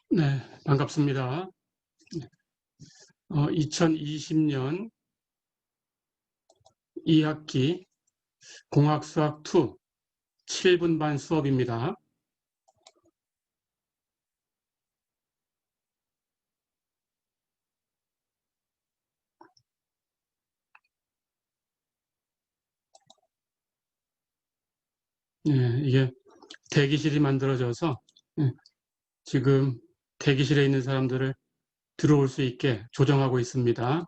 네, 반갑습니다. 2020년 2학기 공학수학 2 7분반 수업입니다. 이게 대기실이 만들어져서 지금 대기실에 있는 사람들을 들어올 수 있게 조정하고 있습니다.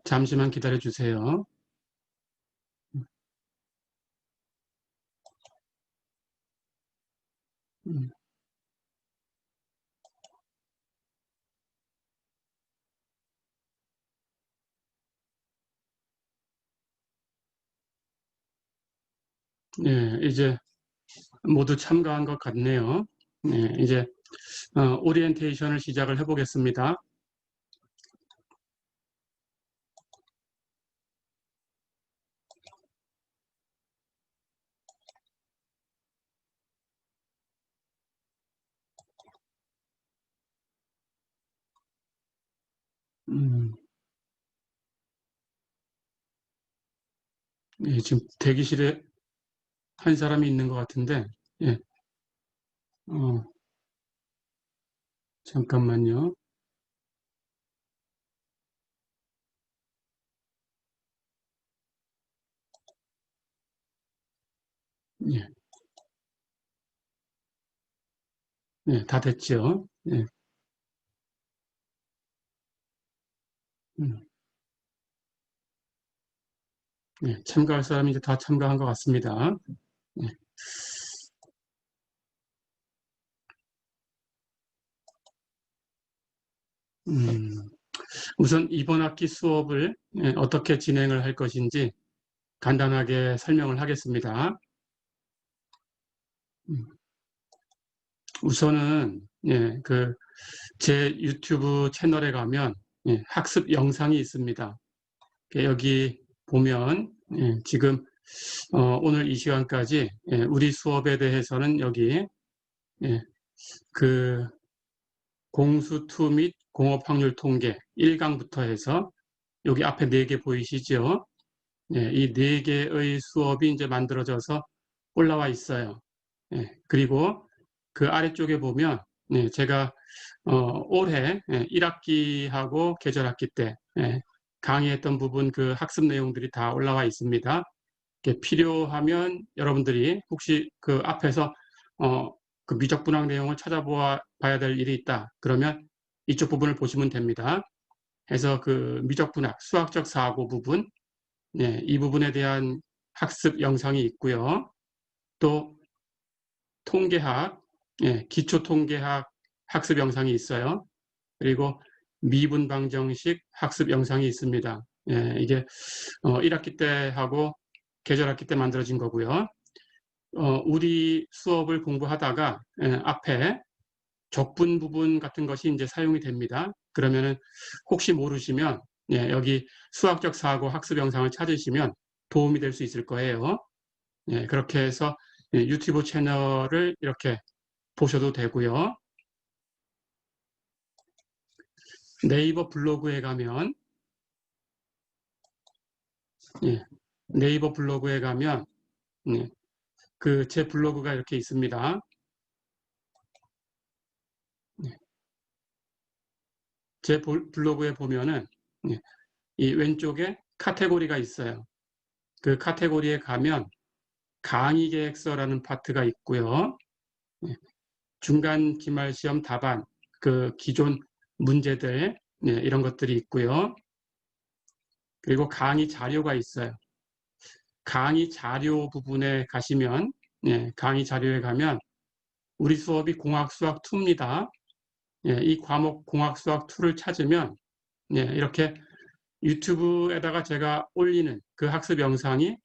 잠시만 기다려 주세요. 음, 이제 모두 참가한 것 같네요. 이제 오리엔테이션을 시작을 해보겠습니다. 음, 지금 대기실에 한 사람이 있는 것 같은데, 예, 어, 잠깐만요. 예, 다 됐죠. 음, 참가할 사람이 이제 다 참가한 것 같습니다. 예, 음, 우선 이번 학기 수업을 어떻게 진행을 할 것인지 간단하게 설명을 하겠습니다. 음, 우선은 제 유튜브 채널에 가면 학습 영상이 있습니다. 여기 보면 지금 오늘 이 시간까지 우리 수업에 대해서는 여기 예, 그 공수2 및 공업 확률 통계 1강부터 해서 여기 앞에 4개 보이시죠? 이 4개의 수업이 이제 만들어져서 올라와 있어요. 그리고 그 아래쪽에 보면 제가 올해 1학기하고 계절학기 때 강의했던 부분 그 학습 내용들이 다 올라와 있습니다. 필요하면 여러분들이 혹시 그 앞에서 그 미적분학 내용을 찾아봐야 될 일이 있다. 그러면 이쪽 부분을 보시면 됩니다. 해서 그 미적분학, 수학적 사고 부분, 이 부분에 대한 학습 영상이 있고요. 또 통계학, 기초통계학 학습 영상이 있어요. 그리고 미분방정식 학습 영상이 있습니다. 이게 1학기 때 하고 계절학기 때 만들어진 거고요. 우리 수업을 공부하다가 앞에 적분 부분 같은 것이 이제 사용이 됩니다. 그러면은 혹시 모르시면 여기 수학적 사고 학습 영상을 찾으시면 도움이 될 수 있을 거예요. 그렇게 해서 유튜브 채널을 이렇게 보셔도 되고요. 네이버 블로그에 가면 예, 네이버 블로그에 가면 그 제 블로그가 이렇게 있습니다. 제 블로그에 보면은 이 왼쪽에 카테고리가 있어요. 그 카테고리에 가면 강의 계획서라는 파트가 있고요. 중간 기말 시험 답안, 그 기존 문제들 이런 것들이 있고요. 그리고 강의 자료가 있어요. 강의 자료 부분에 가시면 강의 자료에 가면 우리 수업이 공학수학 2입니다. 이 과목 공학수학 2를 찾으면 이렇게 유튜브에다가 제가 올리는 그 학습 영상이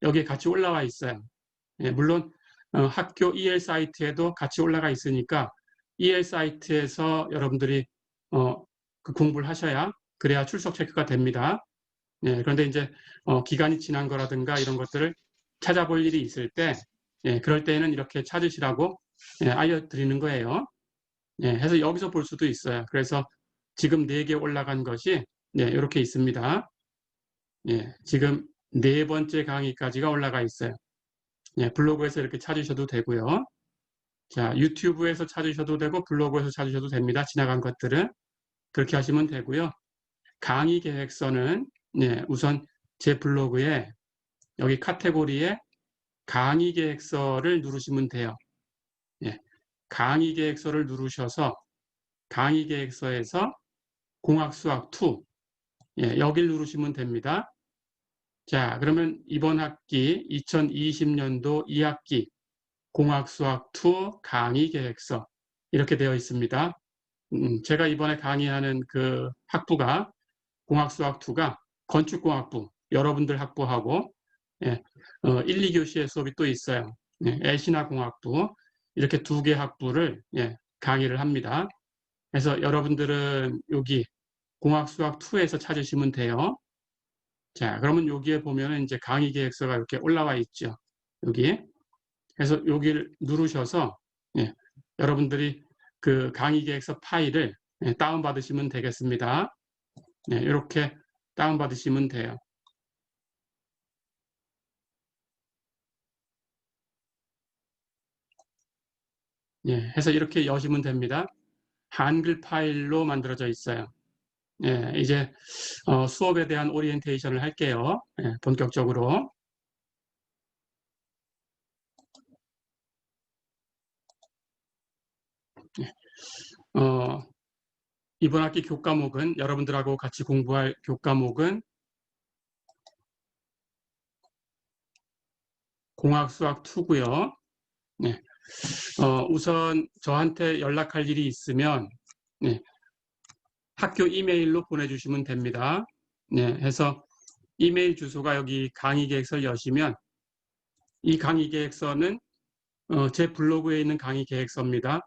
여기에 같이 올라와 있어요. 물론 학교 EL 사이트에도 같이 올라가 있으니까 EL 사이트에서 여러분들이 그 공부를 하셔야 그래야 출석 체크가 됩니다. 그런데 이제 기간이 지난 거라든가 이런 것들을 찾아볼 일이 있을 때 그럴 때에는 이렇게 찾으시라고 알려드리는 거예요. 예, 해서 여기서 볼 수도 있어요. 그래서 지금 4개 올라간 것이 이렇게 있습니다. 예, 지금 4번째 강의까지가 올라가 있어요. 예, 블로그에서 이렇게 찾으셔도 되고요. 자, 유튜브에서 찾으셔도 되고 블로그에서 찾으셔도 됩니다. 지나간 것들은 그렇게 하시면 되고요. 강의 계획서는 우선 제 블로그에 여기 카테고리에 강의 계획서를 누르시면 돼요. 예, 강의 계획서를 누르셔서 강의 계획서에서 공학수학 2 여기를 누르시면 됩니다. 자, 그러면 이번 학기 2020년도 2학기 공학수학 2 강의 계획서 이렇게 되어 있습니다. 제가 이번에 강의하는 그 학부가 공학수학 2가 건축공학부 여러분들 학부하고 1, 2교시의 수업이 또 있어요. 애신화공학부 이렇게 2개 학부를 강의를 합니다. 그래서 여러분들은 여기 공학수학 2에서 찾으시면 돼요. 자, 그러면 여기에 보면은 이제 강의 계획서가 이렇게 올라와 있죠. 여기. 그래서 여기를 누르셔서 여러분들이 그 강의 계획서 파일을 다운받으시면 되겠습니다. 이렇게 다운받으시면 돼요. 해서 이렇게 여시면 됩니다. 한글 파일로 만들어져 있어요. 이제 수업에 대한 오리엔테이션을 할게요. 본격적으로. 이번 학기 교과목은 여러분들하고 같이 공부할 교과목은 공학수학 2고요. 우선 저한테 연락할 일이 있으면 학교 이메일로 보내주시면 됩니다. 해서 이메일 주소가 여기 강의 계획서를 여시면 이 강의 계획서는 제 블로그에 있는 강의 계획서입니다.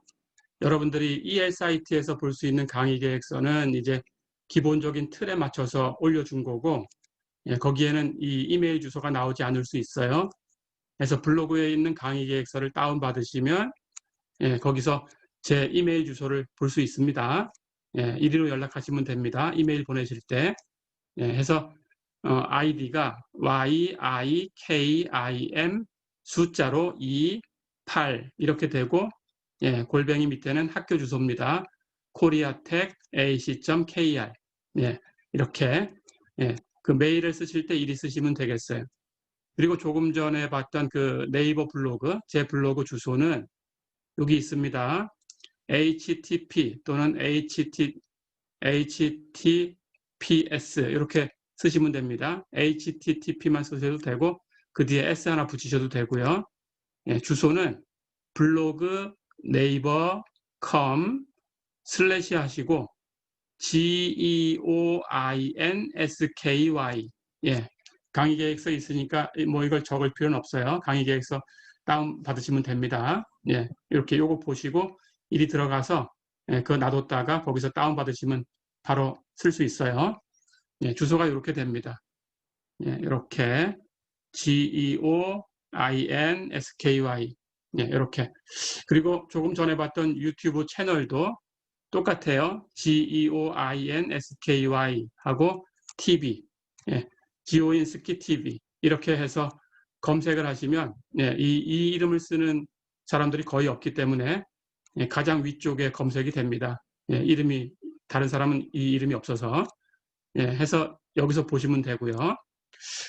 여러분들이 EL 사이트에서 볼 수 있는 강의 계획서는 이제 기본적인 틀에 맞춰서 올려준 거고 거기에는 이 이메일 주소가 나오지 않을 수 있어요. 그래서 블로그에 있는 강의 계획서를 다운받으시면 거기서 제 이메일 주소를 볼 수 있습니다. 이리로 연락하시면 됩니다. 이메일 보내실 때. 해서 아이디가 YIKIM 숫자로 28 이렇게 되고 골뱅이 밑에는 학교 주소입니다. koreatech.ac.kr 이렇게 그 메일을 쓰실 때 이리 쓰시면 되겠어요. 그리고 조금 전에 봤던 그 네이버 블로그, 제 블로그 주소는 여기 있습니다. http 또는 https 이렇게 쓰시면 됩니다. http만 쓰셔도 되고 그 뒤에 s 하나 붙이셔도 되고요. 주소는 블로그 네이버 com 슬래시 하시고 GEOINSKY 강의 계획서 있으니까 뭐 이걸 적을 필요는 없어요. 강의 계획서 다운 받으시면 됩니다. 이렇게 요거 보시고 이리 들어가서 그거 놔뒀다가 거기서 다운 받으시면 바로 쓸 수 있어요. 주소가 이렇게 됩니다. 이렇게 GEOINSKY 이렇게 그리고 조금 전에 봤던 유튜브 채널도 똑같아요. GEOINSKY 하고 TV GO인스키 TV 이렇게 해서 검색을 하시면 이 이름을 쓰는 사람들이 거의 없기 때문에 가장 위쪽에 검색이 됩니다. 이름이 다른 사람은 이 이름이 없어서 해서 여기서 보시면 되고요.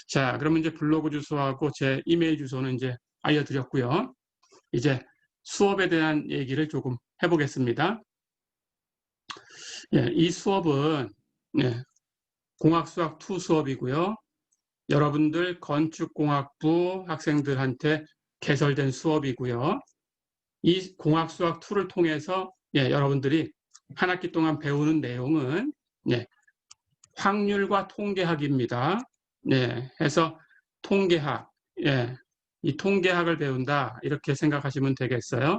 자, 그러면 이제 블로그 주소하고 제 이메일 주소는 이제 알려드렸고요. 이제 수업에 대한 얘기를 조금 해보겠습니다. 이 수업은 공학수학 2 수업이고요. 여러분들 건축공학부 학생들한테 개설된 수업이고요. 이 공학수학 2를 통해서 여러분들이 한 학기 동안 배우는 내용은 확률과 통계학입니다. 해서 통계학, 이 통계학을 배운다 이렇게 생각하시면 되겠어요.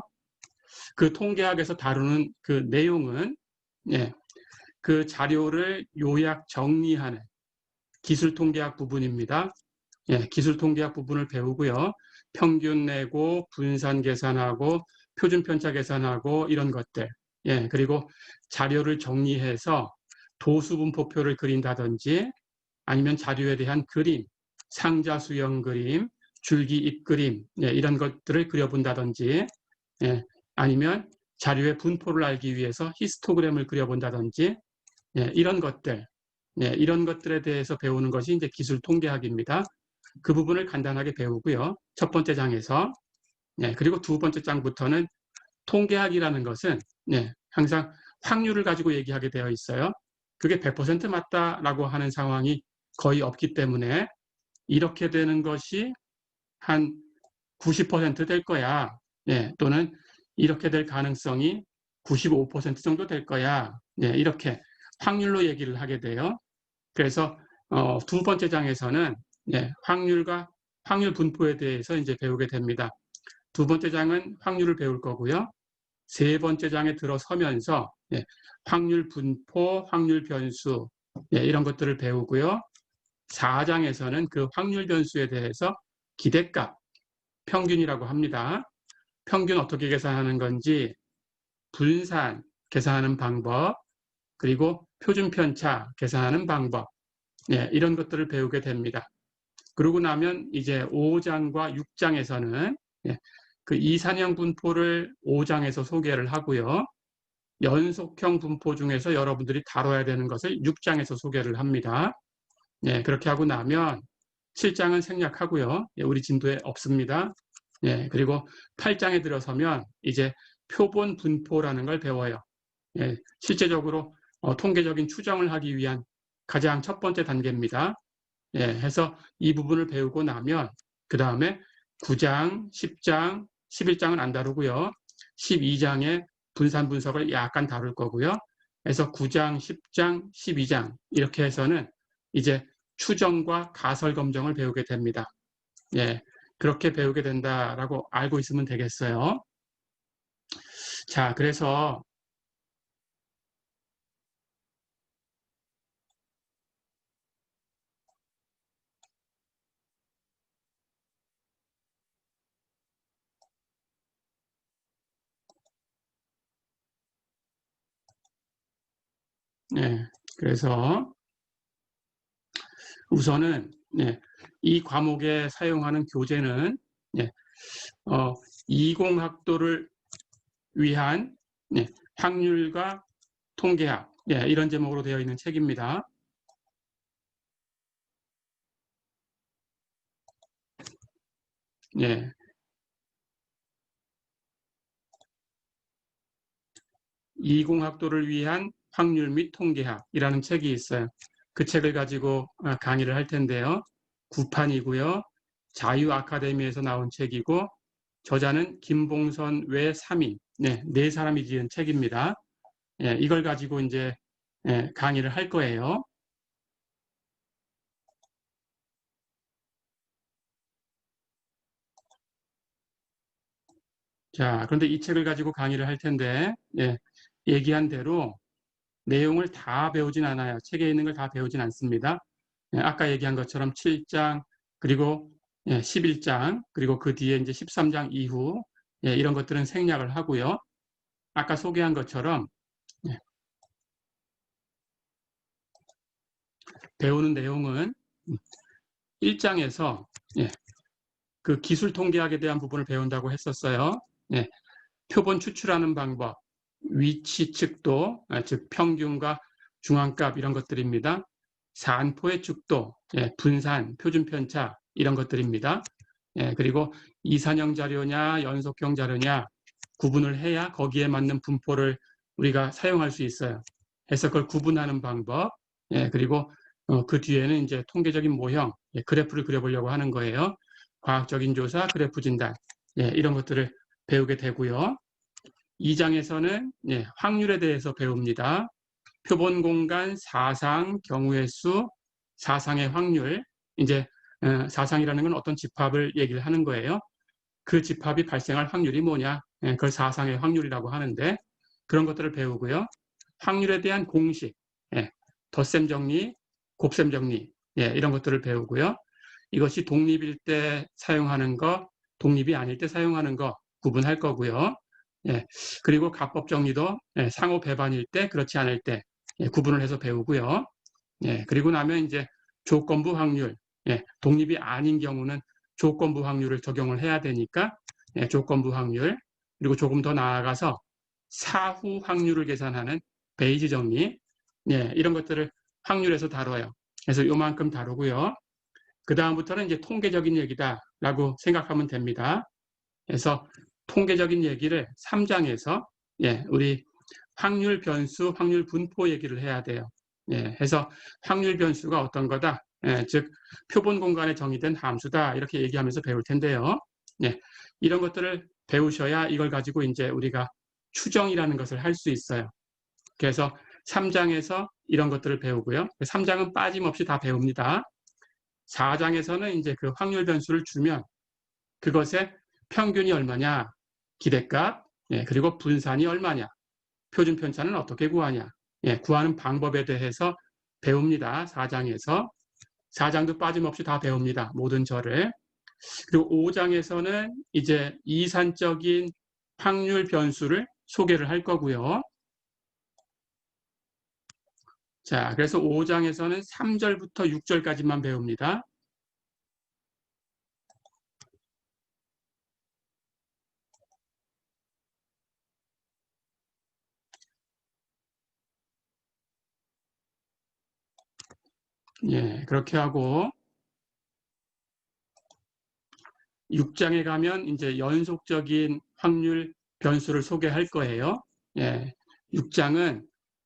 그 통계학에서 다루는 그 내용은 그 자료를 요약 정리하는 기술통계학 부분입니다. 기술통계학 부분을 배우고요. 평균 내고 분산 계산하고 표준 편차 계산하고 이런 것들 예, 그리고 자료를 정리해서 도수분포표를 그린다든지 아니면 자료에 대한 그림, 상자 수형 그림, 줄기 잎 그림, 예, 이런 것들을 그려본다든지, 예, 아니면 자료의 분포를 알기 위해서 히스토그램을 그려본다든지, 예, 이런 것들, 예, 이런 것들에 대해서 배우는 것이 이제 기술 통계학입니다. 그 부분을 간단하게 배우고요. 첫 번째 장에서, 예, 그리고 두 번째 장부터는 통계학이라는 것은, 예, 항상 확률을 가지고 얘기하게 되어 있어요. 그게 100% 맞다라고 하는 상황이 거의 없기 때문에 이렇게 되는 것이 한 90%될 거야. 예, 또는 이렇게 될 가능성이 95% 정도 될 거야. 예, 이렇게 확률로 얘기를 하게 돼요. 그래서 두 번째 장에서는, 예, 확률 분포에 대해서 이제 배우게 됩니다. 두 번째 장은 확률을 배울 거고요. 세 번째 장에 들어서면서, 예, 확률 분포, 확률 변수, 예, 이런 것들을 배우고요. 4장에서는 그 확률 변수에 대해서 기대값, 평균이라고 합니다. 평균 어떻게 계산하는 건지, 분산 계산하는 방법, 그리고 표준 편차 계산하는 방법, 예, 이런 것들을 배우게 됩니다. 그러고 나면 이제 5장과 6장에서는, 예, 그 이산형 분포를 5장에서 소개를 하고요. 연속형 분포 중에서 여러분들이 다뤄야 되는 것을 6장에서 소개를 합니다. 예, 그렇게 하고 나면 7장은 생략하고요. 예, 우리 진도에 없습니다. 예, 그리고 8장에 들어서면 이제 표본 분포라는 걸 배워요. 예, 실제적으로 통계적인 추정을 하기 위한 가장 첫 번째 단계입니다. 예, 해서 이 부분을 배우고 나면 그 다음에 9장, 10장, 11장은 안 다루고요. 12장에 분산 분석을 약간 다룰 거고요. 그래서 9장, 10장, 12장 이렇게 해서는 이제 추정과 가설 검정을 배우게 됩니다. 예, 그렇게 배우게 된다라고 알고 있으면 되겠어요. 자, 그래서 예, 그래서 우선은, 예, 이 과목에 사용하는 교재는, 예, 이공학도를 위한, 예, 확률과 통계학, 예, 이런 제목으로 되어 있는 책입니다. 예, 이공학도를 위한 확률 및 통계학이라는 책이 있어요. 그 책을 가지고 강의를 할 텐데요. 9판이고요. 자유 아카데미에서 나온 책이고 저자는 김봉선 외 3인, 네, 네 사람이 지은 책입니다. 예, 이걸 가지고 이제 강의를 할 거예요. 자, 그런데 이 책을 가지고 강의를 할 텐데, 예, 얘기한 대로 내용을 다 배우진 않아요. 책에 있는 걸 다 배우진 않습니다. 예, 아까 얘기한 것처럼 7장, 그리고 11장, 그리고 그 뒤에 이제 13장 이후, 예, 이런 것들은 생략을 하고요. 아까 소개한 것처럼, 예, 배우는 내용은 1장에서, 예, 그 기술 통계학에 대한 부분을 배운다고 했었어요. 예, 표본 추출하는 방법, 위치 측도, 즉 평균과 중앙값 이런 것들입니다. 산포의 축도, 예, 분산, 표준 편차 이런 것들입니다. 예, 그리고 이산형 자료냐 연속형 자료냐 구분을 해야 거기에 맞는 분포를 우리가 사용할 수 있어요. 해서 그걸 구분하는 방법, 예, 그리고 그 뒤에는 이제 통계적인 모형, 예, 그래프를 그려보려고 하는 거예요. 과학적인 조사, 그래프 진단, 예, 이런 것들을 배우게 되고요. 2장에서는 확률에 대해서 배웁니다. 표본 공간, 사상, 경우의 수, 사상의 확률, 이제 사상이라는 건 어떤 집합을 얘기를 하는 거예요. 그 집합이 발생할 확률이 뭐냐? 그걸 사상의 확률이라고 하는데 그런 것들을 배우고요. 확률에 대한 공식, 덧셈 정리, 곱셈 정리, 이런 것들을 배우고요. 이것이 독립일 때 사용하는 거, 독립이 아닐 때 사용하는 거 구분할 거고요. 예, 그리고 가법 정리도 예, 상호 배반일 때, 그렇지 않을 때 예, 구분을 해서 배우고요. 예, 그리고 나면 이제 조건부 확률, 예, 독립이 아닌 경우는 조건부 확률을 적용을 해야 되니까 예, 조건부 확률, 그리고 조금 더 나아가서 사후 확률을 계산하는 베이지 정리, 예, 이런 것들을 확률에서 다뤄요. 그래서 요만큼 다루고요. 그 다음부터는 이제 통계적인 얘기다라고 생각하면 됩니다. 그래서 통계적인 얘기를 3장에서 예, 우리 확률 변수, 확률 분포 얘기를 해야 돼요. 예, 해서 확률 변수가 어떤 거다, 예, 즉 표본 공간에 정의된 함수다 이렇게 얘기하면서 배울 텐데요. 예, 이런 것들을 배우셔야 이걸 가지고 이제 우리가 추정이라는 것을 할 수 있어요. 그래서 3장에서 이런 것들을 배우고요. 3장은 빠짐없이 다 배웁니다. 4장에서는 이제 그 확률 변수를 주면 그것의 평균이 얼마냐, 기대값, 예, 그리고 분산이 얼마냐, 표준 편차는 어떻게 구하냐, 예, 구하는 방법에 대해서 배웁니다. 4장에서. 4장도 빠짐없이 다 배웁니다. 모든 절을. 그리고 5장에서는 이제 이산적인 확률 변수를 소개를 할 거고요. 자, 그래서 5장에서는 3절부터 6절까지만 배웁니다. 예, 그렇게 하고 6장에 가면 이제 연속적인 확률 변수를 소개할 거예요. 예, 6장은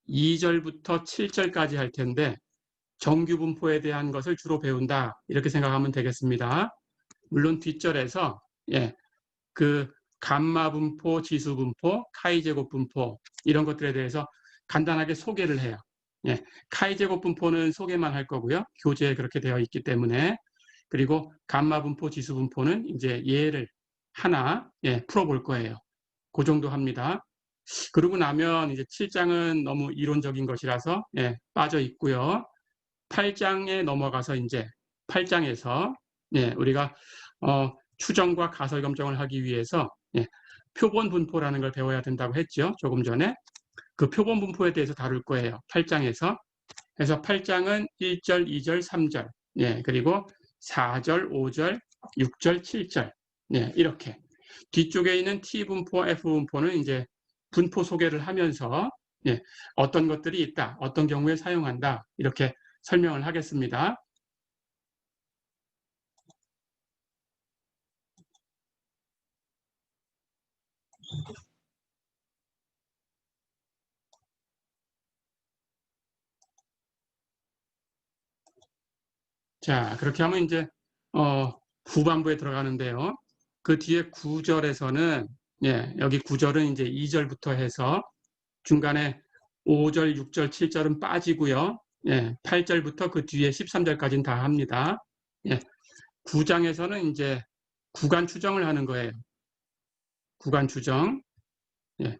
2절부터 7절까지 할 텐데 정규 분포에 대한 것을 주로 배운다. 이렇게 생각하면 되겠습니다. 물론 뒷절에서 예, 그 감마 분포, 지수 분포, 카이 제곱 분포 이런 것들에 대해서 간단하게 소개를 해요. 예, 카이 제곱 분포는 소개만 할 거고요. 교재에 그렇게 되어 있기 때문에. 그리고 감마 분포, 지수 분포는 이제 예를 하나 예, 풀어볼 거예요. 그 정도 합니다. 그러고 나면 이제 7장은 너무 이론적인 것이라서 예, 빠져 있고요. 8장에 넘어가서 이제 8장에서 예, 우리가 추정과 가설 검정을 하기 위해서 예, 표본 분포라는 걸 배워야 된다고 했죠. 조금 전에. 그 표본 분포에 대해서 다룰 거예요. 8장에서. 그래서 8장은 1절, 2절, 3절, 예, 그리고 4절, 5절, 6절, 7절, 예, 이렇게. 뒤쪽에 있는 T 분포, F 분포는 이제 분포 소개를 하면서 예, 어떤 것들이 있다, 어떤 경우에 사용한다, 이렇게 설명을 하겠습니다. 자, 그렇게 하면 이제 후반부에 들어가는데요. 그 뒤에 9절에서는 예, 여기 9절은 이제 2절부터 해서 중간에 5절, 6절, 7절은 빠지고요. 예, 8절부터 그 뒤에 13절까지는 다 합니다. 예, 9장에서는 이제 구간 추정을 하는 거예요. 구간 추정. 예,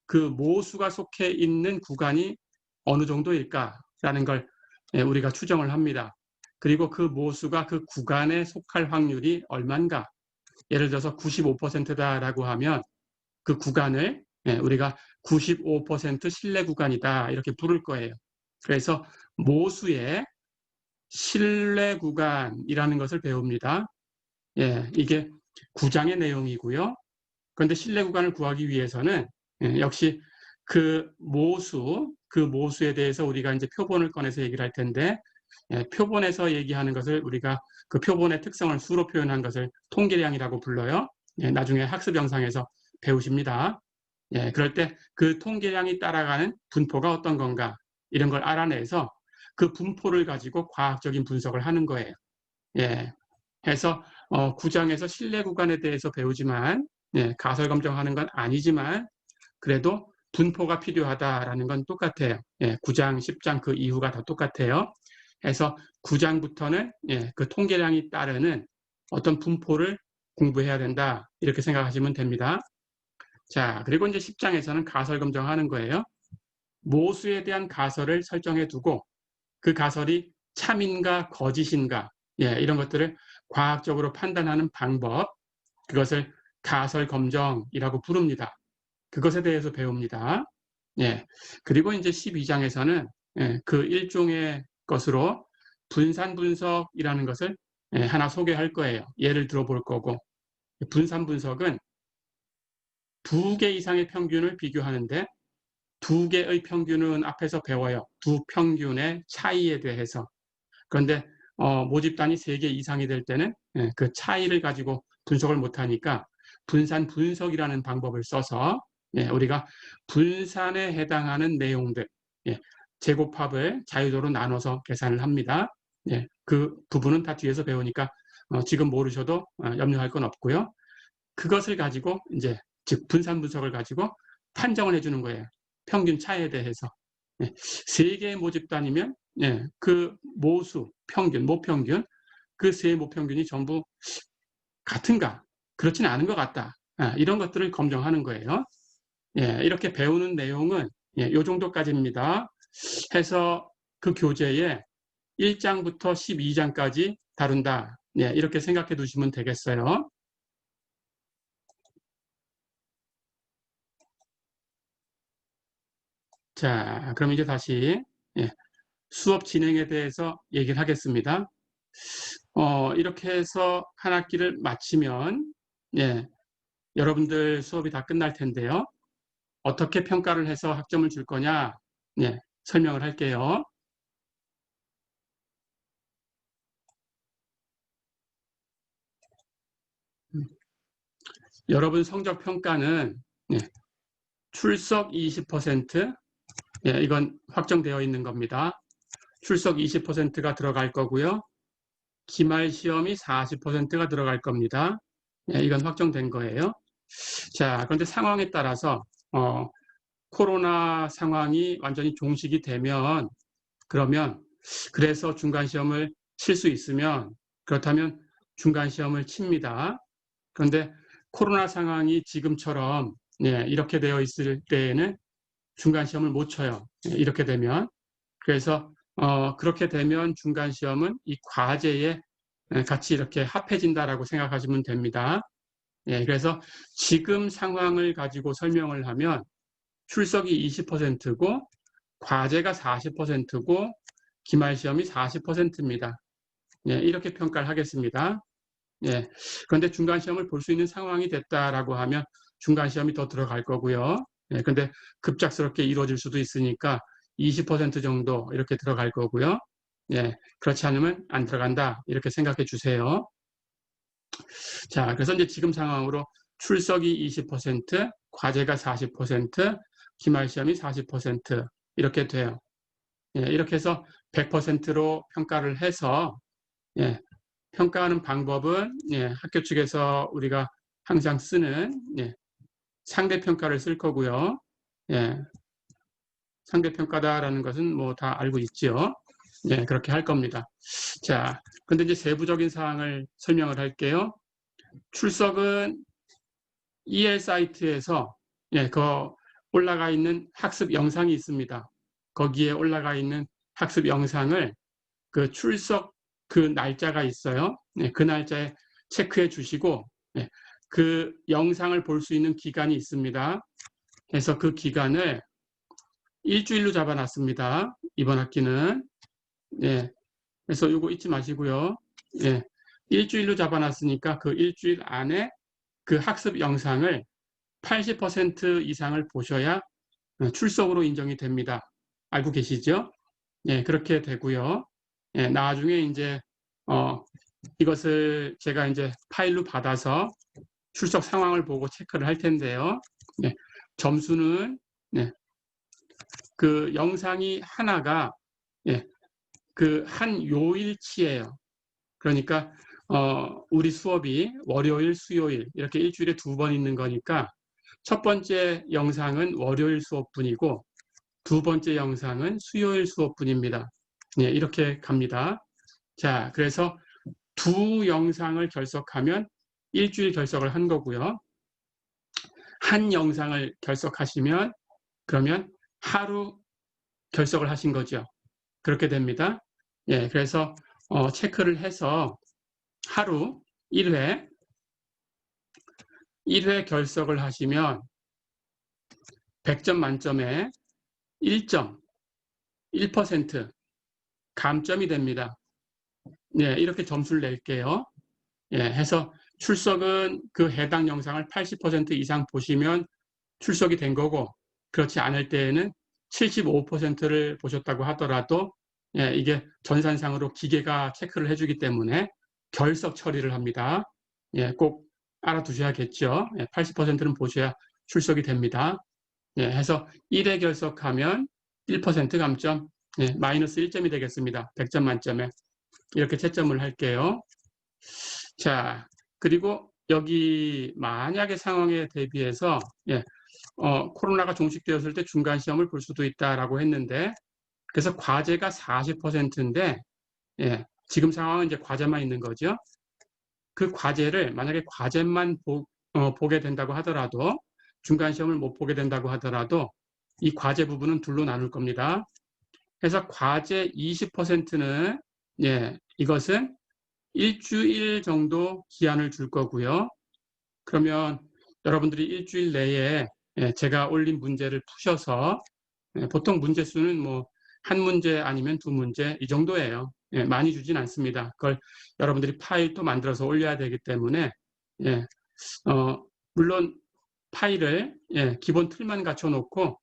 그 모수가 속해 있는 구간이 어느 정도일까라는 걸 예, 우리가 추정을 합니다. 그리고 그 모수가 그 구간에 속할 확률이 얼마인가? 예를 들어서 95%다라고 하면 그 구간을 예, 우리가 95% 신뢰 구간이다 이렇게 부를 거예요. 그래서 모수의 신뢰 구간이라는 것을 배웁니다. 예, 이게 9장의 내용이고요. 그런데 신뢰 구간을 구하기 위해서는 예, 역시 그 모수에 대해서 우리가 이제 표본을 꺼내서 얘기를 할 텐데 예, 표본에서 얘기하는 것을 우리가 그 표본의 특성을 수로 표현한 것을 통계량이라고 불러요. 예, 나중에 학습 영상에서 배우십니다. 예, 그럴 때 그 통계량이 따라가는 분포가 어떤 건가 이런 걸 알아내서 그 분포를 가지고 과학적인 분석을 하는 거예요. 예, 해서 9장에서 신뢰 구간에 대해서 배우지만 예, 가설 검정하는 건 아니지만 그래도 분포가 필요하다라는 건 똑같아요. 예, 9장, 10장 그 이후가 다 똑같아요. 해서 9장부터는 예, 그 통계량이 따르는 어떤 분포를 공부해야 된다. 이렇게 생각하시면 됩니다. 자, 그리고 이제 10장에서는 가설 검정하는 거예요. 모수에 대한 가설을 설정해 두고 그 가설이 참인가 거짓인가 예, 이런 것들을 과학적으로 판단하는 방법 그것을 가설 검정이라고 부릅니다. 그것에 대해서 배웁니다. 예. 그리고 이제 12장에서는 그 일종의 것으로 분산 분석이라는 것을 하나 소개할 거예요. 예를 들어 볼 거고, 분산 분석은 두 개 이상의 평균을 비교하는데 두 개의 평균은 앞에서 배워요. 두 평균의 차이에 대해서. 그런데 모집단이 3개 이상이 될 때는 그 차이를 가지고 분석을 못하니까 분산 분석이라는 방법을 써서 우리가 분산에 해당하는 내용들, 제곱합을 자유도로 나눠서 계산을 합니다. 그 부분은 다 뒤에서 배우니까 지금 모르셔도 염려할 건 없고요. 그것을 가지고 이제 즉 분산 분석을 가지고 판정을 해주는 거예요. 평균 차이에 대해서. 3개의 모집단이면 그 모수, 평균, 모평균, 그 세 모평균이 전부 같은가? 그렇지는 않은 것 같다. 이런 것들을 검증하는 거예요. 이렇게 배우는 내용은 이 정도까지입니다. 해서 그 교재에 1장부터 12장까지 다룬다. 이렇게 생각해 두시면 되겠어요. 자, 그럼 이제 다시 수업 진행에 대해서 얘기를 하겠습니다. 이렇게 해서 한 학기를 마치면 여러분들 수업이 다 끝날 텐데요. 어떻게 평가를 해서 학점을 줄 거냐 설명을 할게요. 여러분 성적 평가는 출석 20%, 이건 확정되어 있는 겁니다. 출석 20%가 들어갈 거고요. 기말 시험이 40%가 들어갈 겁니다. 이건 확정된 거예요. 자, 그런데 상황에 따라서 코로나 상황이 완전히 종식이 되면 그러면 그래서 중간시험을 칠 수 있으면 그렇다면 중간시험을 칩니다. 그런데 코로나 상황이 지금처럼 이렇게 되어 있을 때에는 중간시험을 못 쳐요. 이렇게 되면. 그래서 그렇게 되면 중간시험은 이 과제에 같이 이렇게 합해진다라고 생각하시면 됩니다. 그래서 지금 상황을 가지고 설명을 하면 출석이 20%고 과제가 40%고 기말시험이 40%입니다. 이렇게 평가를 하겠습니다. 그런데 중간시험을 볼 수 있는 상황이 됐다라고 하면 중간시험이 더 들어갈 거고요. 그런데 급작스럽게 이루어질 수도 있으니까 20% 정도 이렇게 들어갈 거고요. 그렇지 않으면 안 들어간다. 이렇게 생각해 주세요. 자, 그래서 이제 지금 상황으로 출석이 20%, 과제가 40%, 기말시험이 40% 이렇게 돼요. 이렇게 해서 100%로 평가를 해서 평가하는 방법은 학교 측에서 우리가 항상 쓰는 상대평가를 쓸 거고요. 상대평가다라는 것은 뭐 다 알고 있죠. 그렇게 할 겁니다. 자, 근데 이제 세부적인 사항을 설명을 할게요. 출석은 EL 사이트에서 그 올라가 있는 학습 영상이 있습니다. 거기에 올라가 있는 학습 영상을 그 출석 그 날짜가 있어요. 그 날짜에 체크해 주시고 그 영상을 볼 수 있는 기간이 있습니다. 그래서 그 기간을 일주일로 잡아놨습니다. 이번 학기는. 그래서 이거 잊지 마시고요. 일주일로 잡아놨으니까 그 일주일 안에 그 학습 영상을 80% 이상을 보셔야 출석으로 인정이 됩니다. 알고 계시죠? 그렇게 되고요. 나중에 이제 이것을 제가 이제 파일로 받아서 출석 상황을 보고 체크를 할 텐데요. 점수는 그 영상이 하나가 그 한 요일치예요. 그러니까 우리 수업이 월요일, 수요일 이렇게 일주일에 2번 있는 거니까 첫 번째 영상은 월요일 수업분이고 두 번째 영상은 수요일 수업분입니다. 이렇게 갑니다. 자, 그래서 두 영상을 결석하면 일주일 결석을 한 거고요. 한 영상을 결석하시면 그러면 하루 결석을 하신 거죠. 그렇게 됩니다. 그래서 체크를 해서 하루 1회 결석을 하시면 100점 만점에 1점, 1% 감점이 됩니다. 네, 이렇게 점수를 낼게요. 예, 해서 출석은 그 해당 영상을 80% 이상 보시면 출석이 된 거고, 그렇지 않을 때에는 75%를 보셨다고 하더라도, 예, 이게 전산상으로 기계가 체크를 해주기 때문에 결석 처리를 합니다. 예, 꼭 알아두셔야겠죠. 예, 80%는 보셔야 출석이 됩니다. 예, 해서 1회 결석하면 1% 감점, 예, 마이너스 1점이 되겠습니다. 100점 만점에. 이렇게 채점을 할게요. 자, 그리고 여기 만약의 상황에 대비해서, 예, 코로나가 종식되었을 때 중간 시험을 볼 수도 있다라고 했는데, 그래서 과제가 40%인데, 예, 지금 상황은 이제 과제만 있는 거죠. 그 과제를 만약에 과제만 보게 된다고 하더라도, 중간 시험을 못 보게 된다고 하더라도 이 과제 부분은 둘로 나눌 겁니다. 그래서 과제 20%는, 예, 이것은 일주일 정도 기한을 줄 거고요. 그러면 여러분들이 일주일 내에, 예, 제가 올린 문제를 푸셔서, 예, 보통 문제 수는 뭐 한 문제 아니면 두 문제 이 정도예요. 예, 많이 주진 않습니다. 그걸 여러분들이 파일도 만들어서 올려야 되기 때문에, 예, 물론 파일을, 예, 기본 틀만 갖춰 놓고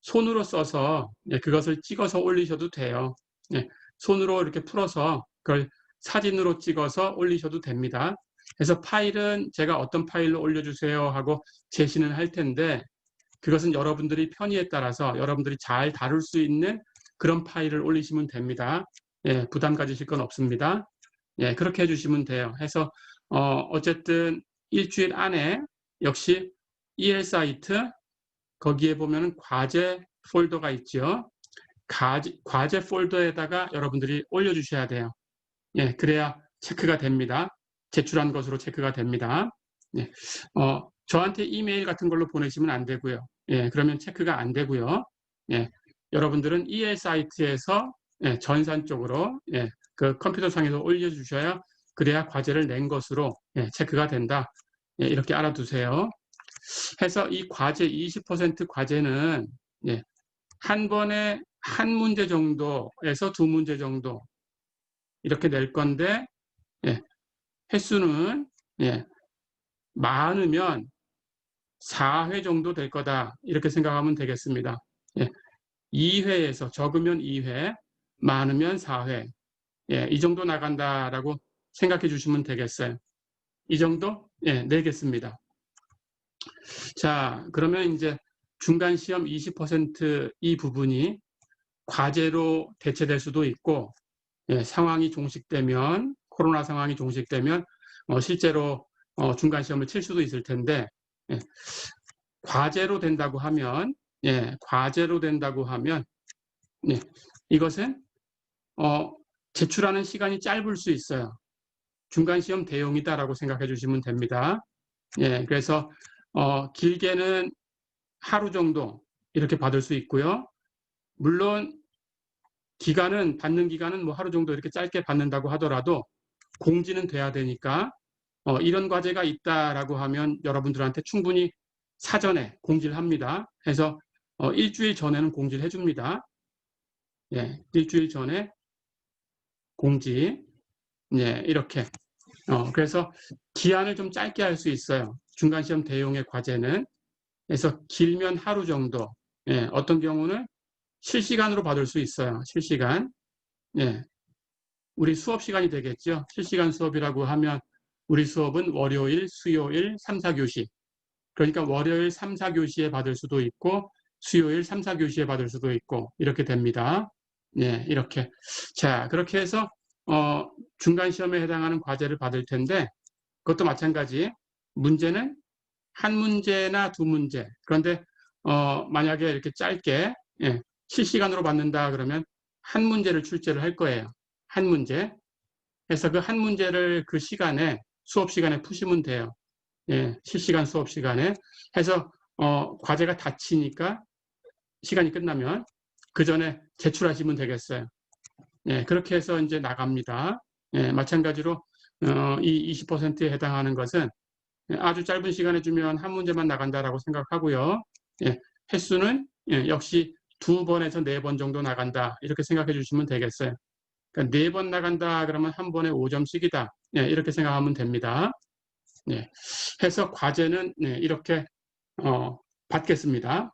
손으로 써서, 예, 그것을 찍어서 올리셔도 돼요. 예, 손으로 이렇게 풀어서 그걸 사진으로 찍어서 올리셔도 됩니다. 그래서 파일은 제가 어떤 파일로 올려주세요 하고 제시는 할 텐데, 그것은 여러분들이 편의에 따라서 여러분들이 잘 다룰 수 있는 그런 파일을 올리시면 됩니다. 예, 부담 가지실 건 없습니다. 예, 그렇게 해주시면 돼요. 해서 어쨌든 일주일 안에 역시 EL 사이트, 거기에 보면 과제 폴더가 있죠. 과제 폴더에다가 여러분들이 올려주셔야 돼요. 예, 그래야 체크가 됩니다. 제출한 것으로 체크가 됩니다. 예, 저한테 이메일 같은 걸로 보내시면 안 되고요. 예, 그러면 체크가 안 되고요. 예, 여러분들은 EL 사이트에서, 예, 전산 쪽으로, 예, 그 컴퓨터 상에서 올려주셔야 그래야 과제를 낸 것으로, 예, 체크가 된다. 예, 이렇게 알아두세요. 해서 이 과제 20% 과제는, 예, 한 번에 한 문제 정도에서 두 문제 정도 이렇게 낼 건데, 예, 횟수는, 예, 많으면 4회 정도 될 거다 이렇게 생각하면 되겠습니다. 예, 2회에서 적으면 2회, 많으면 4회, 예, 이 정도 나간다라고 생각해 주시면 되겠어요. 이 정도? 예, 내겠습니다. 자, 그러면 이제 중간 시험 20% 부분이 과제로 대체될 수도 있고, 예, 상황이 종식되면, 코로나 상황이 종식되면 실제로 중간 시험을 칠 수도 있을 텐데, 예, 과제로 된다고 하면, 예, 과제로 된다고 하면, 예, 이것은 제출하는 시간이 짧을 수 있어요. 중간 시험 대용이다라고 생각해 주시면 됩니다. 예, 그래서 길게는 하루 정도 이렇게 받을 수 있고요. 물론 받는 기간은 뭐 하루 정도 이렇게 짧게 받는다고 하더라도 공지는 돼야 되니까 이런 과제가 있다라고 하면 여러분들한테 충분히 사전에 공지를 합니다. 해서 일주일 전에는 공지를 해줍니다. 예, 일주일 전에 공지, 예, 이렇게. 그래서 기한을 좀 짧게 할 수 있어요. 중간시험 대용의 과제는. 그래서 길면 하루 정도, 예, 어떤 경우는 실시간으로 받을 수 있어요. 실시간. 예, 우리 수업 시간이 되겠죠. 실시간 수업이라고 하면 우리 수업은 월요일, 수요일, 3, 4교시. 그러니까 월요일 3, 4교시에 받을 수도 있고 수요일 3, 4교시에 받을 수도 있고 이렇게 됩니다. 예, 이렇게. 자, 그렇게 해서 중간 시험에 해당하는 과제를 받을 텐데 그것도 마찬가지. 문제는 한 문제나 두 문제. 그런데 만약에 이렇게 짧게, 예, 실시간으로 받는다 그러면 한 문제를 출제를 할 거예요. 한 문제. 그래서 그 한 문제를 그 시간에 수업 시간에 푸시면 돼요. 예, 실시간 수업 시간에 해서 과제가 닫히니까 시간이 끝나면 그 전에 제출하시면 되겠어요. 예, 그렇게 해서 이제 나갑니다. 예, 마찬가지로 이 20%에 해당하는 것은 아주 짧은 시간에 주면 한 문제만 나간다라고 생각하고요. 예, 횟수는 역시 2번에서 4번 정도 나간다. 이렇게 생각해 주시면 되겠어요. 그러니까 4번 나간다 그러면 한 번에 5점씩이다. 이렇게 생각하면 됩니다. 해서 과제는 이렇게 받겠습니다.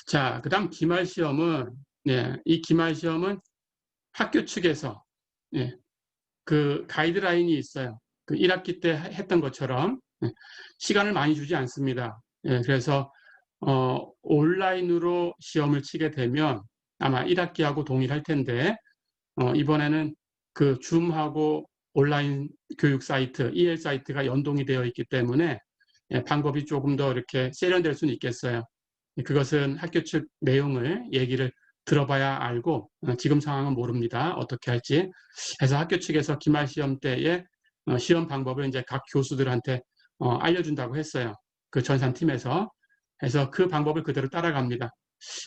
자, 그 다음 기말시험은 이 기말시험은 학교 측에서 그 가이드라인이 있어요. 그 1학기 때 했던 것처럼 시간을 많이 주지 않습니다. 그래서 온라인으로 시험을 치게 되면 아마 1학기하고 동일할 텐데 이번에는 그 줌하고 온라인 교육 사이트, EL 사이트가 연동이 되어 있기 때문에 방법이 조금 더 이렇게 세련될 수는 있겠어요. 그것은 학교 측 내용을 얘기를 들어봐야 알고 지금 상황은 모릅니다. 어떻게 할지. 해서 학교 측에서 기말 시험 때에 시험 방법을 이제 각 교수들한테 알려준다고 했어요. 그 전산팀에서. 해서 그 방법을 그대로 따라갑니다.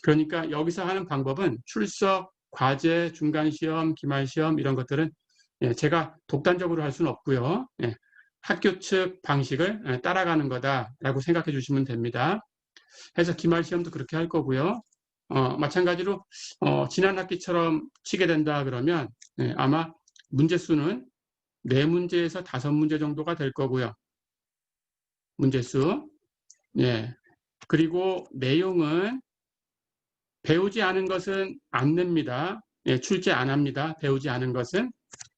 그러니까 여기서 하는 방법은 출석, 과제, 중간시험, 기말시험 이런 것들은 제가 독단적으로 할 수는 없고요. 학교 측 방식을 따라가는 거다라고 생각해 주시면 됩니다. 해서 기말시험도 그렇게 할 거고요. 마찬가지로 지난 학기처럼 치게 된다 그러면 아마 문제수는 4문제에서 5문제 정도가 될 거고요. 문제수. 그리고 내용은 배우지 않은 것은 안 냅니다. 출제 안 합니다. 배우지 않은 것은.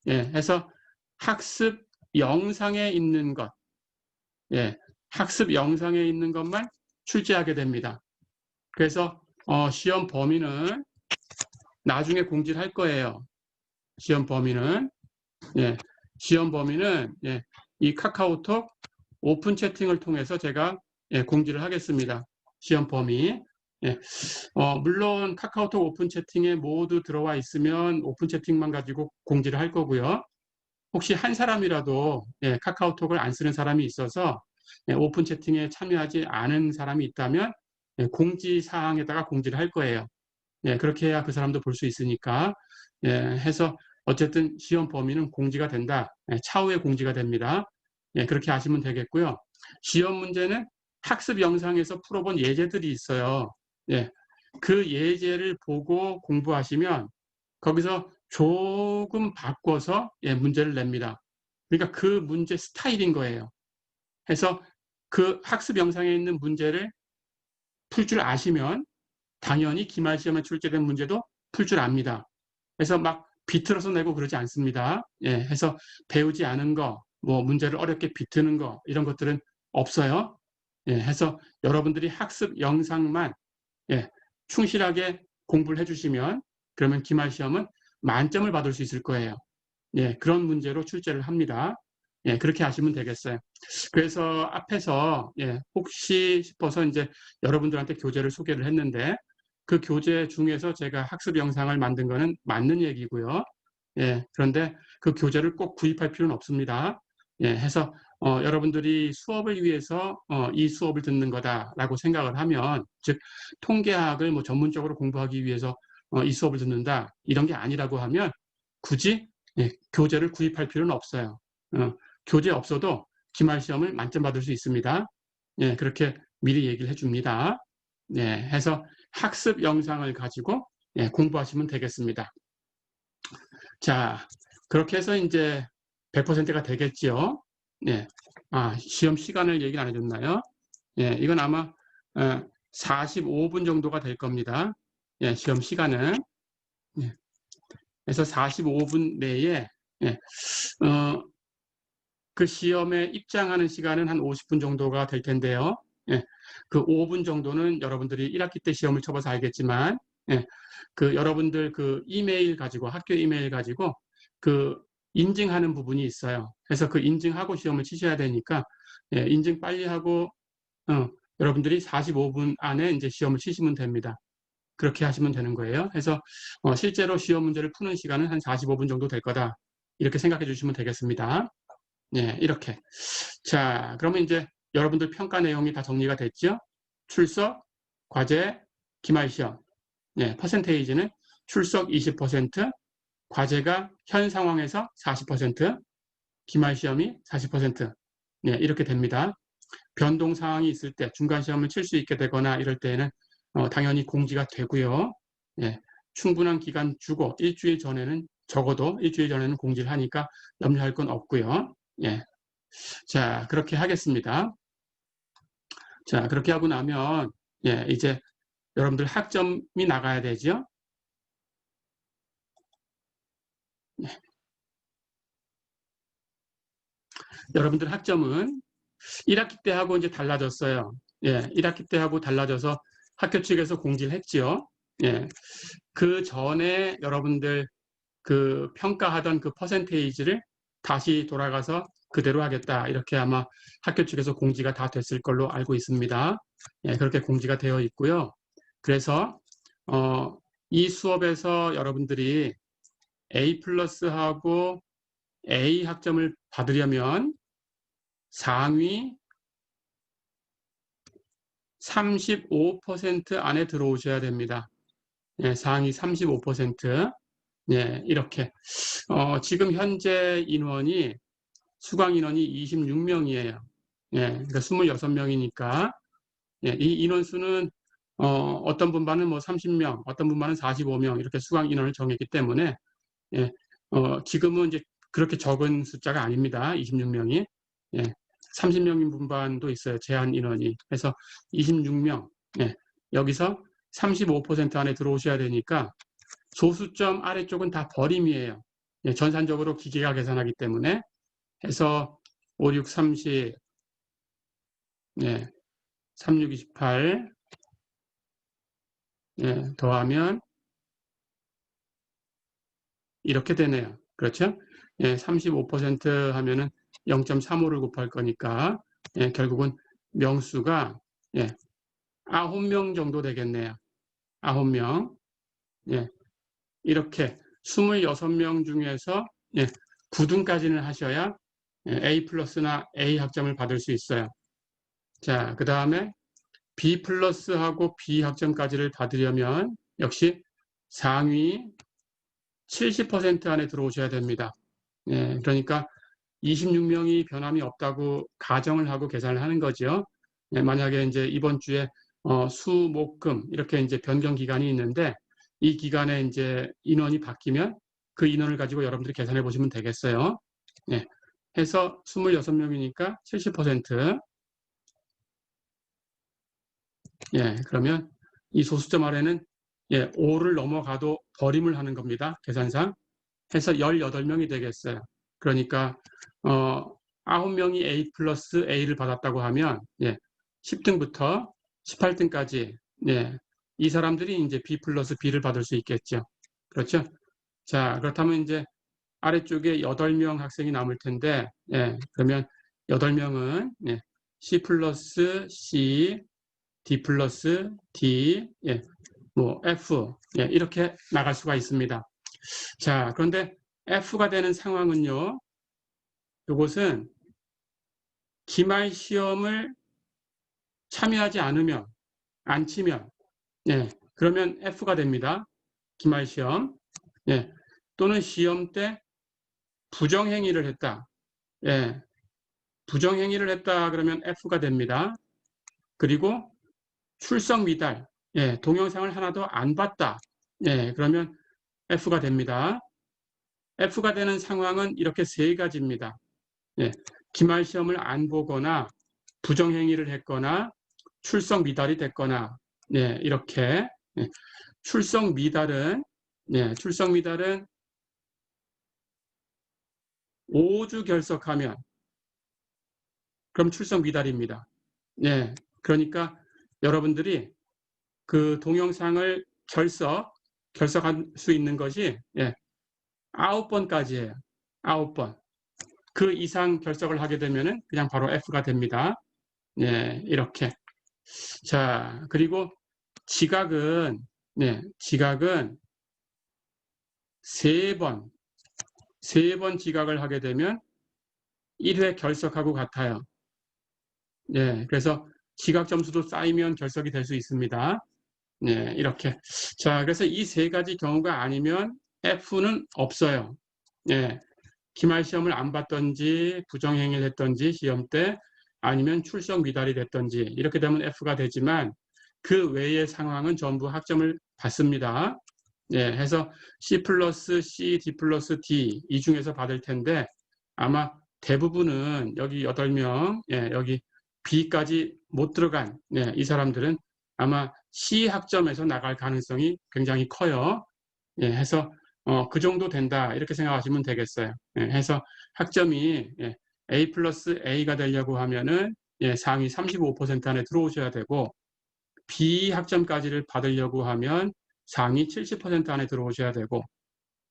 해서 학습 영상에 있는 것, 학습 영상에 있는 것만 출제하게 됩니다. 그래서 시험 범위는 나중에 공지를 할 거예요. 시험 범위는 이 카카오톡 오픈 채팅을 통해서 제가 공지를 하겠습니다. 시험 범위. 물론 카카오톡 오픈 채팅에 모두 들어와 있으면 오픈 채팅만 가지고 공지를 할 거고요. 혹시 한 사람이라도 카카오톡을 안 쓰는 사람이 있어서 오픈 채팅에 참여하지 않은 사람이 있다면 공지사항에다가 공지를 할 거예요. 그렇게 해야 그 사람도 볼 수 있으니까. 해서 어쨌든 시험 범위는 공지가 된다. 차후에 공지가 됩니다. 그렇게 하시면 되겠고요. 시험 문제는 학습 영상에서 풀어본 예제들이 있어요. 그 예제를 보고 공부하시면 거기서 조금 바꿔서 문제를 냅니다. 그러니까 그 문제 스타일인 거예요. 해서 그 학습 영상에 있는 문제를 풀 줄 아시면 당연히 기말시험에 출제된 문제도 풀 줄 압니다. 그래서 막 비틀어서 내고 그러지 않습니다. 해서 배우지 않은 거, 뭐 문제를 어렵게 비트는 거 이런 것들은 없어요. 해서 여러분들이 학습 영상만 충실하게 공부를 해주시면 그러면 기말시험은 만점을 받을 수 있을 거예요. 그런 문제로 출제를 합니다. 그렇게 하시면 되겠어요. 그래서 앞에서 혹시 싶어서 이제 여러분들한테 교재를 소개를 했는데 그 교재 중에서 제가 학습 영상을 만든 거는 맞는 얘기고요. 그런데 그 교재를 꼭 구입할 필요는 없습니다. 해서 여러분들이 수업을 위해서 이 수업을 듣는 거다라고 생각을 하면, 즉 통계학을 뭐 전문적으로 공부하기 위해서 이 수업을 듣는다 이런 게 아니라고 하면 굳이 교재를 구입할 필요는 없어요. 교재 없어도 기말시험을 만점 받을 수 있습니다. 그렇게 미리 얘기를 해줍니다. 해서 학습 영상을 가지고 공부하시면 되겠습니다. 자, 그렇게 해서 이제 100%가 되겠지요. 시험 시간을 얘기 안 해줬나요? 이건 아마 45분 정도가 될 겁니다. 시험 시간은. 그래서 45분 내에 그 시험에 입장하는 시간은 한 50분 정도가 될 텐데요. 그 5분 정도는 여러분들이 1학기 때 시험을 쳐봐서 알겠지만 그 여러분들 그 이메일 가지고 학교 이메일 가지고 그 인증하는 부분이 있어요. 그래서 그 인증하고 시험을 치셔야 되니까 인증 빨리 하고 여러분들이 45분 안에 이제 시험을 치시면 됩니다. 그렇게 하시면 되는 거예요. 그래서 실제로 시험 문제를 푸는 시간은 한 45분 정도 될 거다. 이렇게 생각해 주시면 되겠습니다. 이렇게. 자, 그러면 이제 여러분들 평가 내용이 다 정리가 됐죠? 출석, 과제, 기말시험. 퍼센테이지는 출석 20%, 과제가 현 상황에서 40%, 기말시험이 40%. 이렇게 됩니다. 변동 사항이 있을 때 중간 시험을 칠 수 있게 되거나 이럴 때에는 당연히 공지가 되고요. 예, 충분한 기간 주고 일주일 전에는 적어도 일주일 전에는 공지를 하니까 염려할 건 없고요. 예, 자 그렇게 하겠습니다. 자 그렇게 하고 나면 예, 이제 여러분들 학점이 나가야 되죠. 예. 여러분들 학점은 1학기 때하고 이제 달라졌어요. 예, 1학기 때하고 달라져서 학교 측에서 공지를 했지요. 예, 그 전에 여러분들 그 평가하던 그 퍼센테이지를 다시 돌아가서 그대로 하겠다. 이렇게 아마 학교 측에서 공지가 다 됐을 걸로 알고 있습니다. 예, 그렇게 공지가 되어 있고요. 그래서 이 수업에서 여러분들이 A 플러스하고 A 학점을 받으려면 상위 35% 안에 들어오셔야 됩니다. 예, 상위 35%. 예, 이렇게. 지금 현재 인원이, 수강 인원이 26명이에요. 예, 그러니까 26명이니까. 예, 이 인원수는, 어떤 분반은 뭐 30명, 어떤 분반은 45명, 이렇게 수강 인원을 정했기 때문에, 예, 지금은 이제 그렇게 적은 숫자가 아닙니다. 26명이. 예, 30명인 분반도 있어요. 제한 인원이. 그래서 26명. 예, 여기서 35% 안에 들어오셔야 되니까 소수점 아래쪽은 다 버림이에요. 예, 전산적으로 기계가 계산하기 때문에. 해서 5, 6, 30, 예, 3, 6, 28, 예, 더하면 이렇게 되네요. 그렇죠? 예, 35% 하면은 0.35를 곱할 거니까, 예, 결국은 명수가, 예, 9명 정도 되겠네요. 9명. 예, 이렇게 26명 중에서, 예, 9등까지는 하셔야 A 플러스나 A 학점을 받을 수 있어요. 자, 그 다음에 B 플러스하고 B 학점까지를 받으려면 역시 상위 70% 안에 들어오셔야 됩니다. 예, 그러니까 26명이 변함이 없다고 가정을 하고 계산을 하는 거죠. 예, 만약에 이제 이번 주에 수, 목, 금 이렇게 이제 변경 기간이 있는데 이 기간에 이제 인원이 바뀌면 그 인원을 가지고 여러분들이 계산해 보시면 되겠어요. 예, 해서 26명이니까 70%. 예, 그러면 이 소수점 아래는 예, 5를 넘어가도 버림을 하는 겁니다. 계산상. 해서 18명이 되겠어요. 그러니까 9명이 A 플러스 A를 받았다고 하면 예, 10등부터 18등까지 예, 이 사람들이 이제 B 플러스 B를 받을 수 있겠죠. 그렇죠? 자, 그렇다면 이제 아래쪽에 8명 학생이 남을 텐데 예, 그러면 8명은 예, C 플러스 C, D 플러스 D, 예, 뭐 F 예, 이렇게 나갈 수가 있습니다. 자, 그런데 F가 되는 상황은요. 이것은 기말 시험을 참여하지 않으면, 안 치면, 예, 그러면 F가 됩니다. 기말 시험. 예, 또는 시험 때 부정행위를 했다. 예, 부정행위를 했다 그러면 F가 됩니다. 그리고 출석 미달, 예, 동영상을 하나도 안 봤다. 예, 그러면 F가 됩니다. F가 되는 상황은 이렇게 세 가지입니다. 예, 기말 시험을 안 보거나 부정행위를 했거나 출석 미달이 됐거나 예, 이렇게 예, 출석 미달은 예, 출석 미달은 5주 결석하면 그럼 출석 미달입니다. 예, 그러니까 여러분들이 그 동영상을 결석할 수 있는 것이 예, 9번까지예요. 9번. 그 이상 결석을 하게 되면은 그냥 바로 F가 됩니다. 예, 이렇게. 자, 그리고 지각은, 네, 지각은 세 번 지각을 하게 되면 1회 결석하고 같아요. 네, 그래서 지각 점수도 쌓이면 결석이 될 수 있습니다. 네, 이렇게. 자, 그래서 이 세 가지 경우가 아니면 F는 없어요. 네, 기말 시험을 안 봤던지, 부정행위를 했던지, 시험 때, 아니면 출석 미달이 됐든지 이렇게 되면 F가 되지만 그 외의 상황은 전부 학점을 받습니다. 예, 해서 C 플러스 C, D 플러스 D 이 중에서 받을 텐데 아마 대부분은 여기 8명, 예, 여기 B까지 못 들어간 예, 이 사람들은 아마 C 학점에서 나갈 가능성이 굉장히 커요. 예, 해서 그 정도 된다 이렇게 생각하시면 되겠어요. 예, 해서 학점이 예, A 플러스 A가 되려고 하면은 예, 상위 35% 안에 들어오셔야 되고 B 학점까지를 받으려고 하면 상위 70% 안에 들어오셔야 되고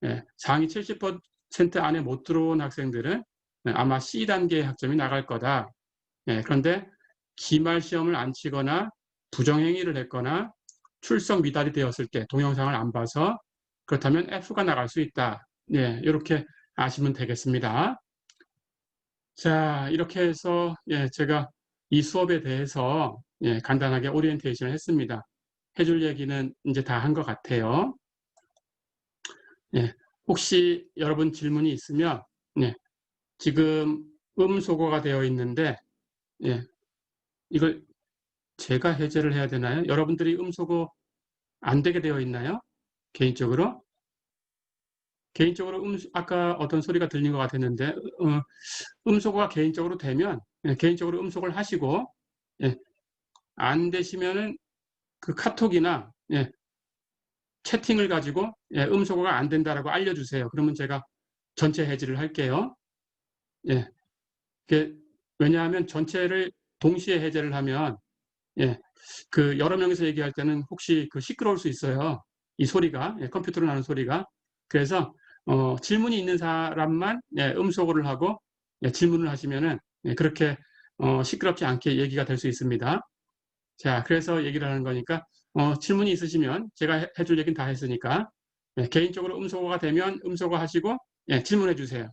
예, 상위 70% 안에 못 들어온 학생들은 예, 아마 C 단계의 학점이 나갈 거다. 예, 그런데 기말 시험을 안 치거나 부정행위를 했거나 출석 미달이 되었을 때 동영상을 안 봐서 그렇다면 F가 나갈 수 있다. 예, 이렇게 아시면 되겠습니다. 자, 이렇게 해서 예, 제가 이 수업에 대해서 예, 간단하게 오리엔테이션을 했습니다. 해줄 얘기는 이제 다 한 것 같아요. 예, 혹시 여러분 질문이 있으면 예, 지금 음소거가 되어 있는데 예, 이걸 제가 해제를 해야 되나요? 여러분들이 음소거 안 되게 되어 있나요? 개인적으로? 개인적으로 아까 어떤 소리가 들린 것 같았는데 음소거가 개인적으로 되면 예, 개인적으로 음소거를 하시고 예, 안 되시면은 그 카톡이나 예, 채팅을 가지고 예, 음소거가 안 된다라고 알려주세요. 그러면 제가 전체 해지를 할게요. 예, 왜냐하면 전체를 동시에 해제를 하면 예, 그 여러 명이서 얘기할 때는 혹시 그 시끄러울 수 있어요. 이 소리가 예, 컴퓨터로 나는 소리가. 그래서 질문이 있는 사람만 예, 음소거를 하고 예, 질문을 하시면은 예, 그렇게 시끄럽지 않게 얘기가 될 수 있습니다. 자, 그래서 얘기를 하는 거니까 질문이 있으시면 제가 해줄 얘기는 다 했으니까 예, 개인적으로 음소거가 되면 음소거 하시고 예, 질문해 주세요.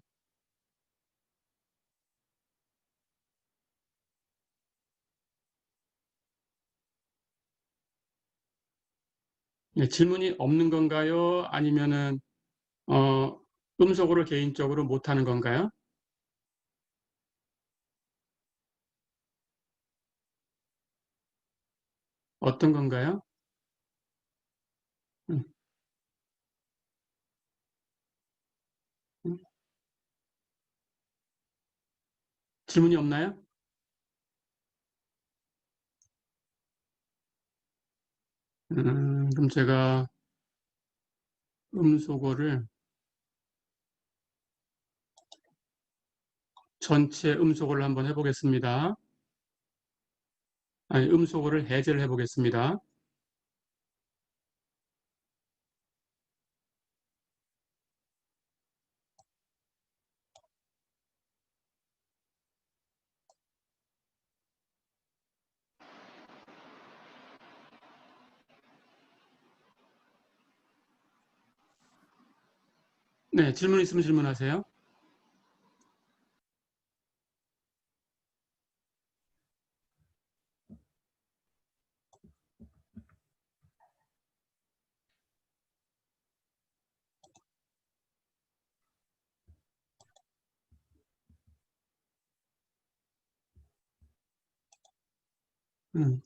예, 질문이 없는 건가요? 아니면은 음소거를 개인적으로 못 하는 건가요? 어떤 건가요? 음, 음. 질문이 없나요? 그럼 제가 음소거를 전체 음소거를 한번 해보겠습니다. 아니, 음소거를 해제를 해보겠습니다. 네, 질문 있으면 질문하세요.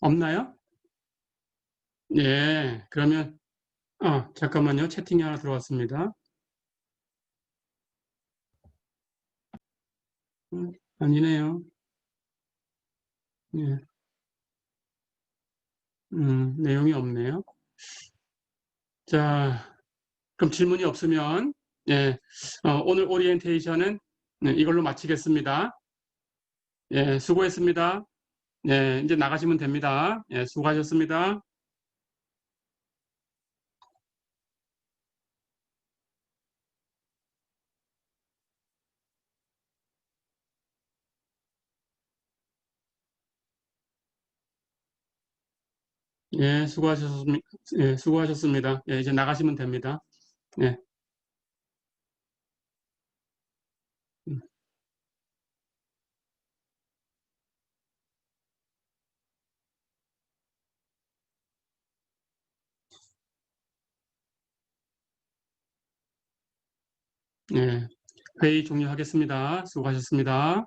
없나요? 예, 그러면 잠깐만요. 채팅이 하나 들어왔습니다. 아니네요. 예, 내용이 없네요. 자, 그럼 질문이 없으면 예, 오늘 오리엔테이션은 네, 이걸로 마치겠습니다. 예, 수고했습니다. 예, 이제 나가시면 됩니다. 예, 수고하셨습니다. 예, 수고하셨습니다. 예, 수고하셨습니다. 예, 이제 나가시면 됩니다. 예, 음, 예, 회의 종료하겠습니다. 수고하셨습니다.